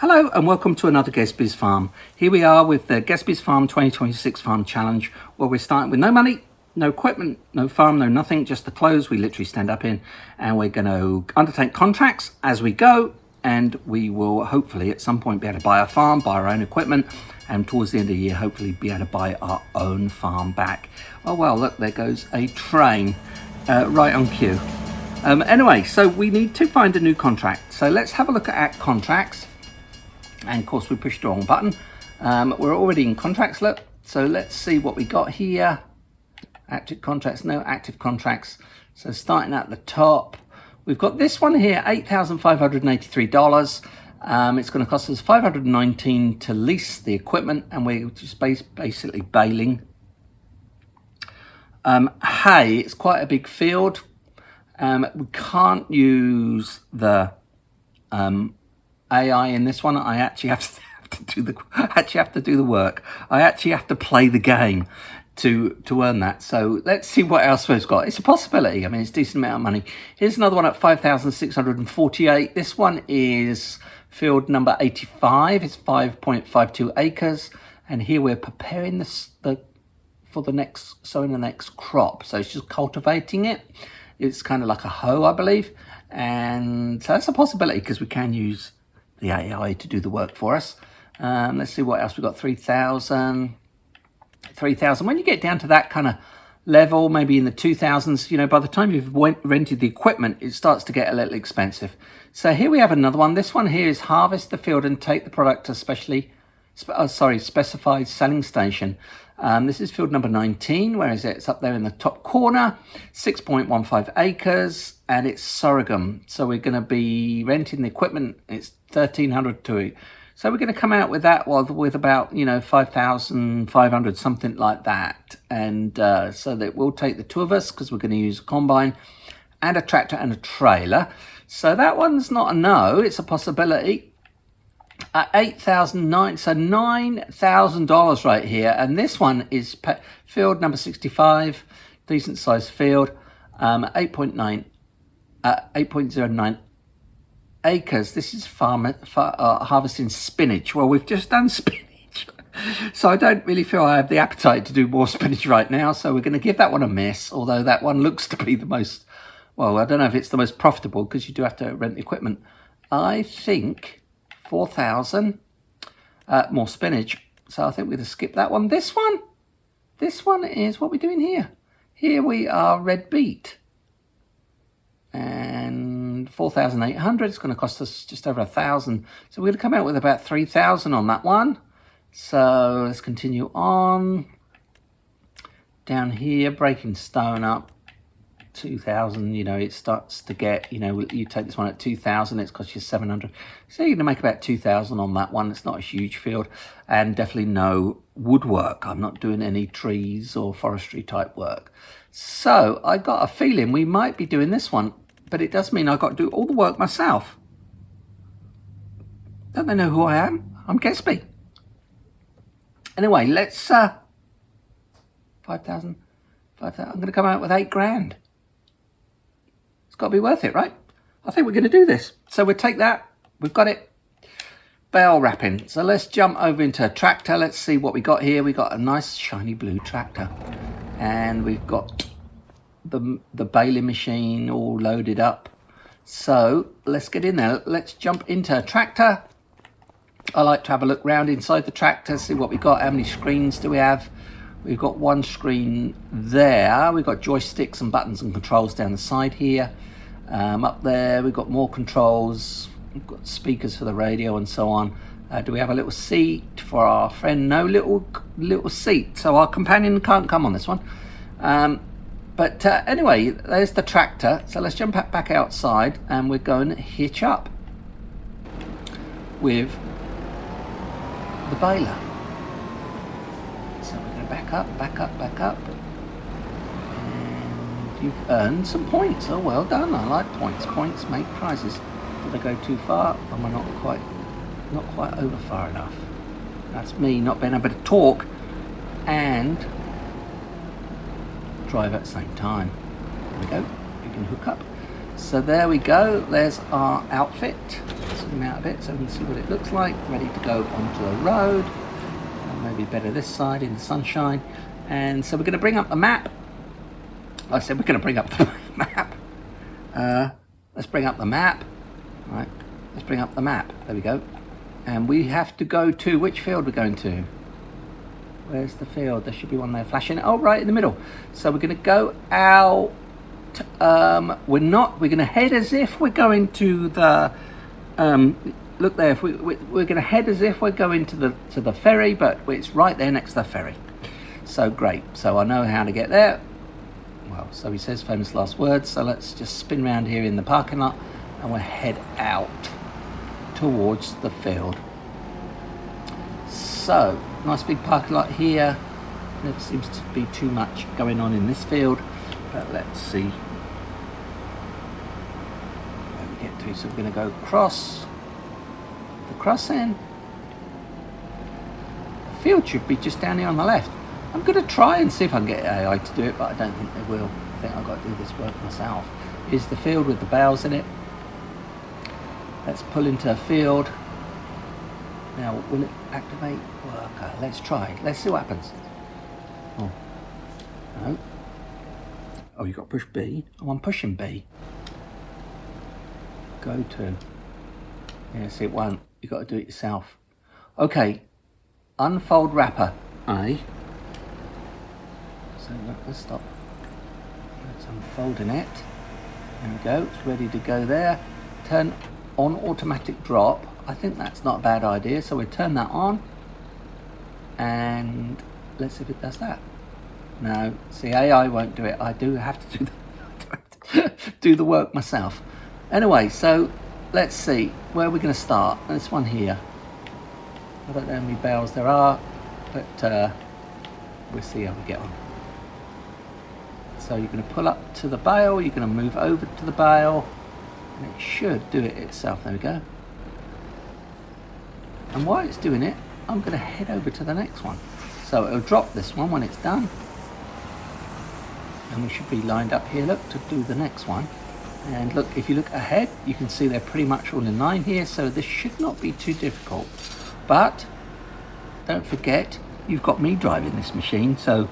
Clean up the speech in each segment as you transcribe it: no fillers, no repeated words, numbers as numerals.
Hello and welcome to another Gezzbys farm. Here we are with the Gezzbys Farm 2026 Farm Challenge, where we're starting with no money, no equipment, no farm, no nothing, just the clothes we literally stand up in, and we're going to undertake contracts as we go, and we will hopefully at some point be able to buy a farm, buy our own equipment, and towards the end of the year hopefully be able to buy our own farm back. Oh well, look, there goes a train right on cue. Anyway, so we need to find a new contract. So let's have a look at contracts. And of course we pushed the wrong button. We're already in contracts, look. So let's see what we got here. Active contracts, no active contracts. So starting at the top, we've got this one here, $8,583. It's going to cost us $519 to lease the equipment, and we're just basically baling hay. It's quite a big field. We can't use the AI in this one. I actually have to do the work. I actually have to play the game to earn that. So let's see what else we've got. It's a possibility. I mean, it's a decent amount of money. Here's another one at 5,648. This one is field number 85. It's 5.52 acres, and here we're preparing for the next crop. So it's just cultivating it. It's kind of like a hoe, I believe, and so that's a possibility because we can use the AI to do the work for us. Let's see what else we got. 3,000. When you get down to that kind of level, maybe in the 2,000s, you know, by the time you've rented the equipment, it starts to get a little expensive. So here we have another one. This one here is harvest the field and take the product to specified selling station. This is field number 19. Where is it? It's up there in the top corner. 6.15 acres, and it's sorghum. So we're going to be renting the equipment. It's $1,300 to it. So we're going to come out with that with about, you know, 5,500, something like that. And so that we'll take the two of us because we're going to use a combine and a tractor and a trailer. So that one's not a no. It's a possibility. $8,009, so $9,000 right here, and this one is field number 65, decent sized field, 8.09 acres. This is harvesting spinach. Well, we've just done spinach, so I don't really feel I have the appetite to do more spinach right now. So we're going to give that one a miss. Although that one looks to be the most, well, I don't know if it's the most profitable because you do have to rent the equipment. I think 4,000 more spinach, so I think we're going to skip that one. This one is what we're doing here. Here we are red beet, and 4,800. It's going to cost us just over 1,000, so we're going to come out with about 3,000 on that one. So let's continue on down here, breaking stone up. 2,000, you know, it starts to get, you know, you take this one at 2,000, it's cost you 700, so you're gonna make about 2,000 on that one. It's not a huge field, and definitely no woodwork. I'm not doing any trees or forestry type work, so I got a feeling we might be doing this one, but it does mean I've got to do all the work myself. Don't they know who I am? I'm Gezzby. Anyway, let's 5,000. I'm gonna come out with 8 grand. Got to be worth it, right? I think we're going to do this. So we'll take that. We've got it. Bale wrapping. So let's jump over into a tractor. Let's see what we got here. We got a nice shiny blue tractor, and we've got the baling machine all loaded up. So let's get in there. Let's jump into a tractor. I like to have a look around inside the tractor, see what we got. How many screens do we have? We've got one screen there. We've got joysticks and buttons and controls down the side here. Up there, we've got more controls. We've got speakers for the radio and so on. Do we have a little seat for our friend? No little seat. So our companion can't come on this one. But anyway, there's the tractor. So let's jump back outside, and we're going to hitch up with the baler. So we're going to back up. And you've earned some points. Oh, well done. I like points. Points make prizes. Did I go too far? Am I not quite over far enough? That's me not being able to talk and drive at the same time. There we go. We can hook up. So there we go, there's our outfit. Zoom out a bit so we can see what it looks like. Ready to go onto the road. Maybe better this side in the sunshine. And so we're going to bring up the map. I said we're going to bring up the map. Let's bring up the map. Right, let's bring up the map. There we go. And we have to go to, which field we're going to? Where's the field? There should be one there flashing. Oh, right in the middle. So we're going to go out. We're going to head as if we're going to the, look there, if we're going to head as if we're going to the ferry, but it's right there next to the ferry. So great. So I know how to get there. Well, so he says famous last words. So let's just spin around here in the parking lot and we'll head out towards the field. So nice big parking lot here. Never seems to be too much going on in this field, but let's see where we get to. So we're going to go across the crossing. The field should be just down here on the left. I'm going to try and see if I can get AI to do it, but I don't think they will. I think I've got to do this work myself. Here's the field with the bales in it. Let's pull into a field. Now, will it activate worker? Let's try. Let's see what happens. Oh, no. Oh, you've got to push B. Oh, I'm pushing B. Go to. Yeah, see, it won't. You've got to do it yourself. Okay. Unfold wrapper. A. So let's stop. Let's unfolding it. There we go. It's ready to go there. Turn on automatic drop. I think that's not a bad idea. So we turn that on. And let's see if it does that. No, see, AI won't do it. I do have to do the work myself. Anyway, so let's see where we're going to start. This one here. I don't know how many bales there are, but we'll see how we get on. So you're going to pull up to the bale. You're going to move over to the bale, and it should do it itself. There we go. And while it's doing it, I'm going to head over to the next one. So it'll drop this one when it's done. And we should be lined up here, look, to do the next one. And look, if you look ahead, you can see they're pretty much all in line here, so this should not be too difficult. But don't forget, you've got me driving this machine, so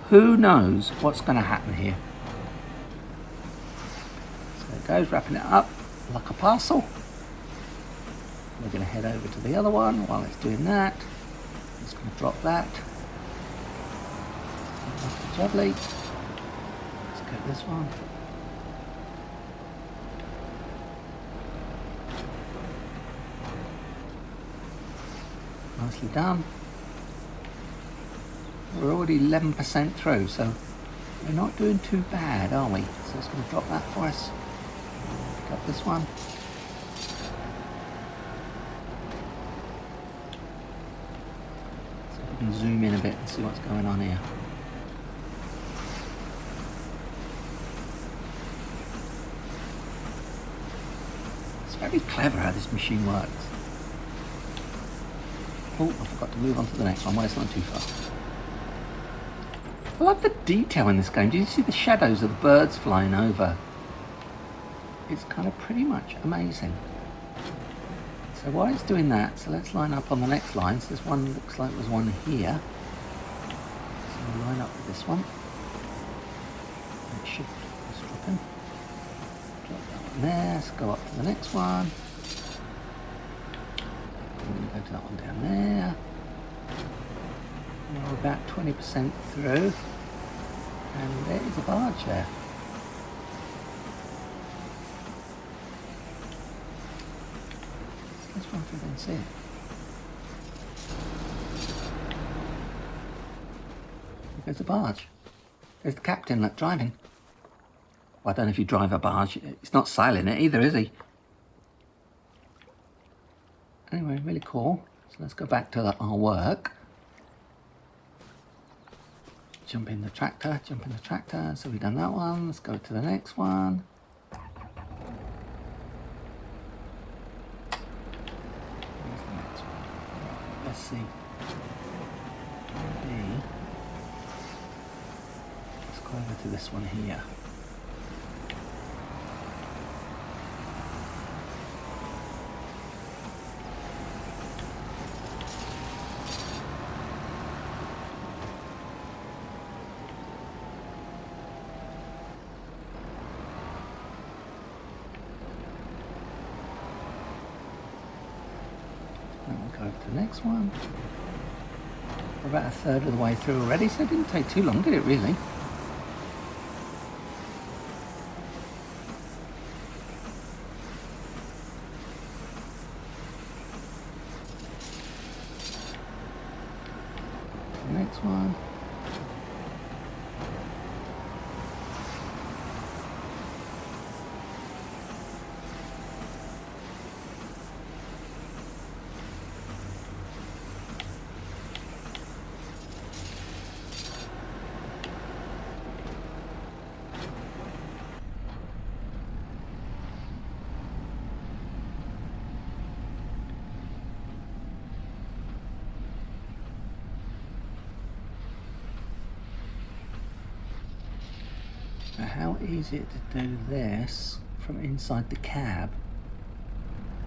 who knows what's going to happen here. So it goes, wrapping it up like a parcel. We're going to head over to the other one while it's doing that. Just going to drop that. Lovely. Get this one. Nicely done. We're already 11% through, so we're not doing too bad, are we? So it's going to drop that for us. Pick up this one. So we can zoom in a bit and see what's going on here. Very clever how this machine works. Oh, I forgot to move on to the next one. Well, it's not too far. I love the detail in this game. Do you see the shadows of the birds flying over? It's kind of pretty much amazing. So while it's doing that, so let's line up on the next line. So this one looks like there's one here. So we'll line up with this one. It should just drop in. There, let's go up to the next one. I'm going to go to that one down there. We're about 20% through, and there is a barge there. So let's run through there and see it. There's the barge. There's the captain that's driving. Well, I don't know if you drive a barge. It's not sailing it either, is he? Anyway, really cool. So let's go back to our work. Jump in the tractor, jump in the tractor. So we've done that one. Let's go to the next one. Where's the next one? Let's see. B. Let's go over to this one here. Then we'll go over to the next one. We're about a third of the way through already, so it didn't take too long, did it really? The next one. Now, how easy is it to do this from inside the cab?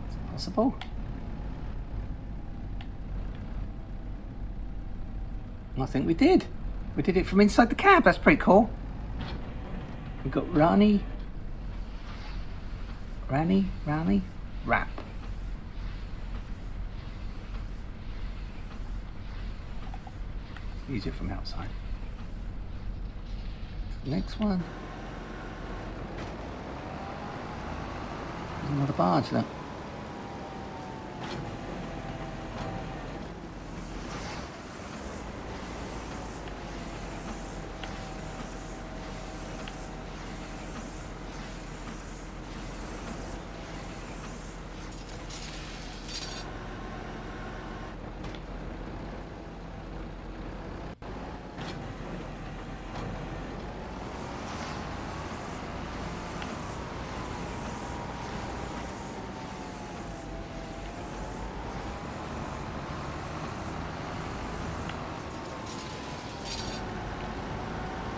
Is it possible? I think we did. We did it from inside the cab. That's pretty cool. We've got Rani, wrap. Use it from outside. Next one. There's another barge, look.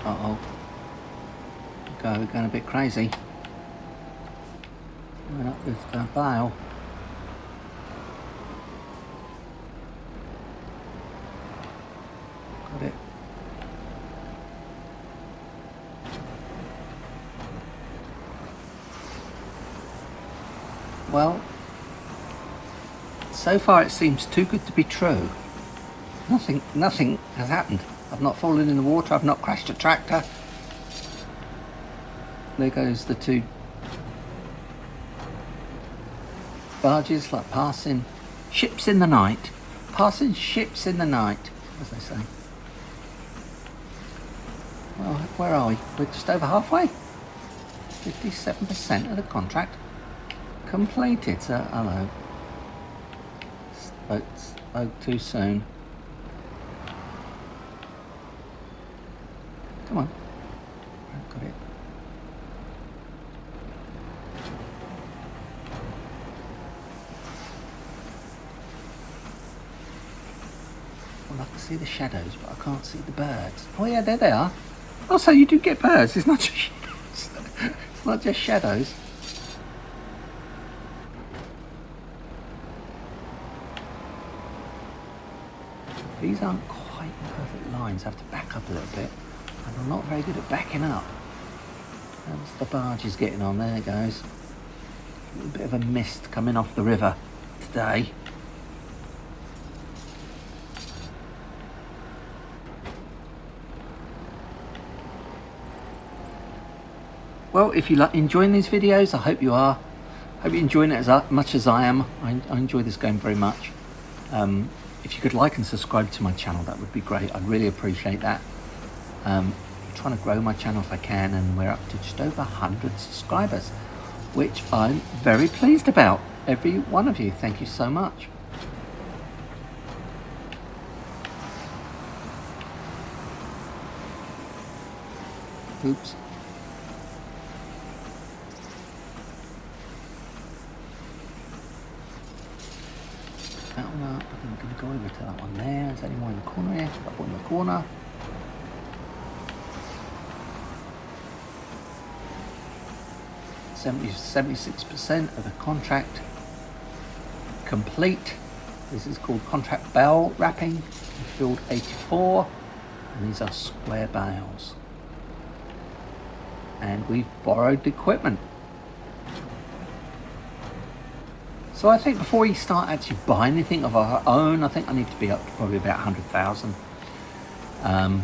Uh-oh. We're going a bit crazy. Went up with the bale. Got it. Well, so far it seems too good to be true. Nothing has happened. I've not fallen in the water, I've not crashed a tractor. There goes the two barges, like passing ships in the night. Passing ships in the night, as they say. Well, where are we? We're just over halfway. 57% of the contract completed. So, hello. Spoke too soon. Come on. I've got it. Well, I can see the shadows, but I can't see the birds. Oh yeah, there they are. Oh, so you do get birds. It's not just shadows. It's not just shadows. These aren't quite perfect lines. I have to back up a little bit. And I'm not very good at backing up. That's the barge is getting on. There it goes. A little bit of a mist coming off the river today. Well, if you like enjoying these videos, I hope you are. I hope you're enjoying it as much as I am. I enjoy this game very much. If you could like and subscribe to my channel, that would be great. I'd really appreciate that. I'm trying to grow my channel if I can, and we're up to just over 100 subscribers, which I'm very pleased about. Every one of you, thank you so much. Oops. That one up. I think we're going to go over to that one there. Is there any more in the corner here? Got one in the corner. .76% of the contract complete. This is called contract bale wrapping. We filled 84, and these are square bales. And we've borrowed equipment. So I think before we start actually buying anything of our own, I think I need to be up to probably about 100,000. And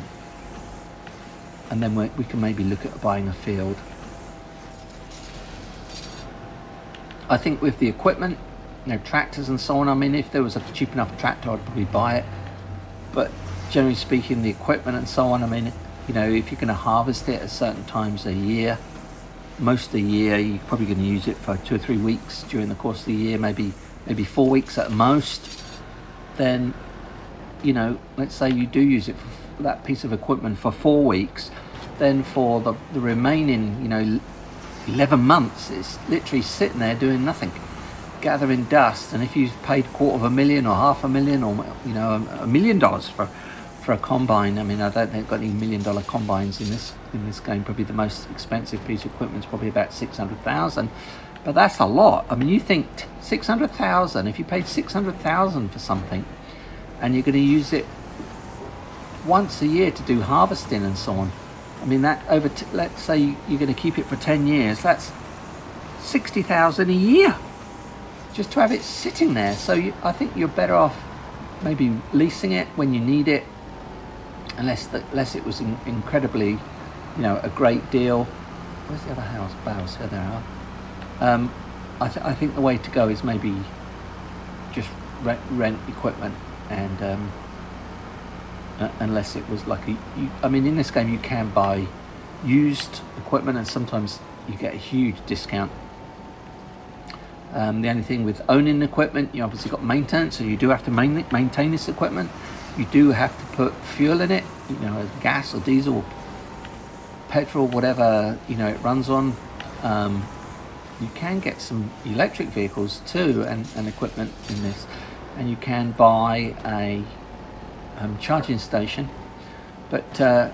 then we can maybe look at buying a field. I think with the equipment, tractors and so on, I mean, if there was a cheap enough tractor, I'd probably buy it. But generally speaking, the equipment and so on, I mean, if you're going to harvest it at certain times a year, most of the year, you're probably going to use it for 2 or 3 weeks during the course of the year, maybe 4 weeks at most. Then, let's say you do use it for that piece of equipment for 4 weeks, then for the remaining, 11 months, it's literally sitting there doing nothing, gathering dust. And if you've paid $250,000 or $500,000 or $1 million for a combine, I mean, I don't think I've got any $1 million combines in this game. Probably the most expensive piece of equipment is probably about 600,000, but that's a lot. I mean, you think 600,000, if you paid 600,000 for something and you're going to use it once a year to do harvesting and so on, I mean, that let's say you're going to keep it for 10 years, that's 60,000 a year just to have it sitting there. So I think you're better off maybe leasing it when you need it, unless it was incredibly, a great deal. Where's the other house? Bales, here they are. I think the way to go is maybe just rent equipment, and unless it was like I mean, in this game you can buy used equipment, and sometimes you get a huge discount. The only thing with owning equipment, you obviously got maintenance, so you do have to maintain this equipment. You do have to put fuel in it, gas or diesel, petrol, whatever it runs on. You can get some electric vehicles too, and equipment in this, and you can buy a charging station. But I'm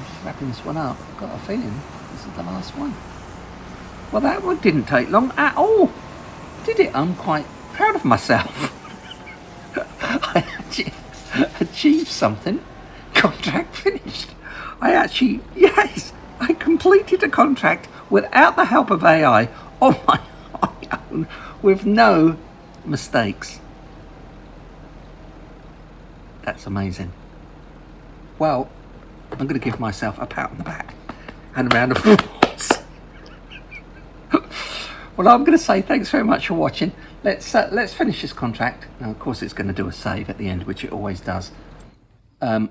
just wrapping this one up. I've got a feeling this is the last one. Well, that one didn't take long at all, did it? I'm quite proud of myself. I actually achieved something. Contract finished. Yes, I completed a contract without the help of AI on my own, with no mistakes. That's amazing. Well, I'm going to give myself a pat on the back and a round of applause. Well, I'm going to say thanks very much for watching. Let's finish this contract. Now, of course, it's going to do a save at the end, which it always does. There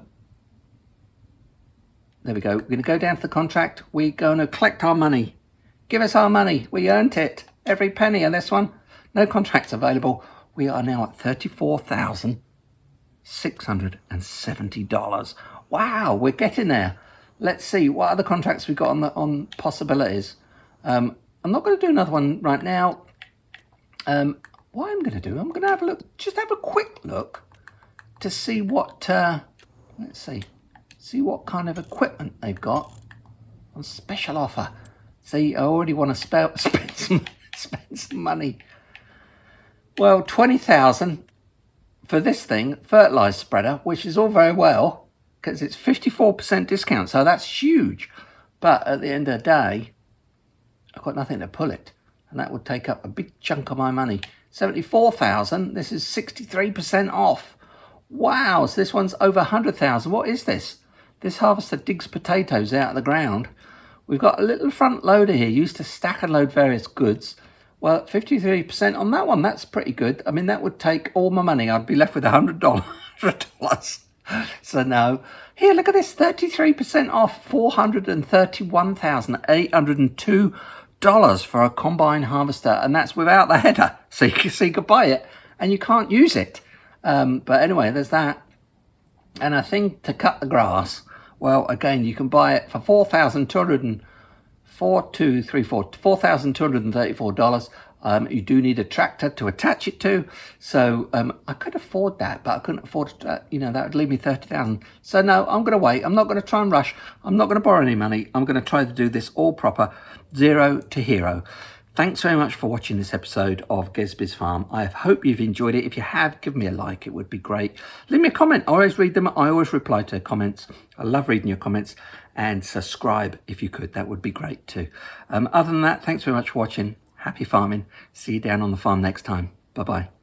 we go. We're going to go down to the contract. We're going to collect our money. Give us our money. We earned it. Every penny of this one. No contracts available. We are now at $34,670. Wow, we're getting there. Let's see what other contracts we've got on possibilities. I'm not going to do another one right now. What I'm going to do, I'm going to have a look, just have a quick look to see what, let's see what kind of equipment they've got on special offer. See, I already want to spend some money. Well, 20,000 for this thing, fertilizer spreader, which is all very well because it's 54% discount, so that's huge. But at the end of the day, I've got nothing to pull it, and that would take up a big chunk of my money. 74,000. This is 63% off. Wow, so this one's over 100,000. What is this? This harvester digs potatoes out of the ground. We've got a little front loader here used to stack and load various goods. Well, 53% on that one. That's pretty good. I mean, that would take all my money. I'd be left with $100. So no. Here, look at this. 33% off. $431,802 for a combine harvester. And that's without the header. So you can buy it and you can't use it. But anyway, there's that. And I think to cut the grass, well, again, you can buy it for $4,234. You do need a tractor to attach it to, so I could afford that, but I couldn't afford that would leave me 30,000. So no, I'm going to wait. I'm not going to try and rush. I'm not going to borrow any money. I'm going to try to do this all proper, zero to hero. Thanks very much for watching this episode of Gezzbys Farm. I hope you've enjoyed it. If you have, give me a like. It would be great. Leave me a comment. I always read them. I always reply to comments. I love reading your comments. And subscribe if you could. That would be great too. Other than that, thanks very much for watching. Happy farming. See you down on the farm next time. Bye-bye.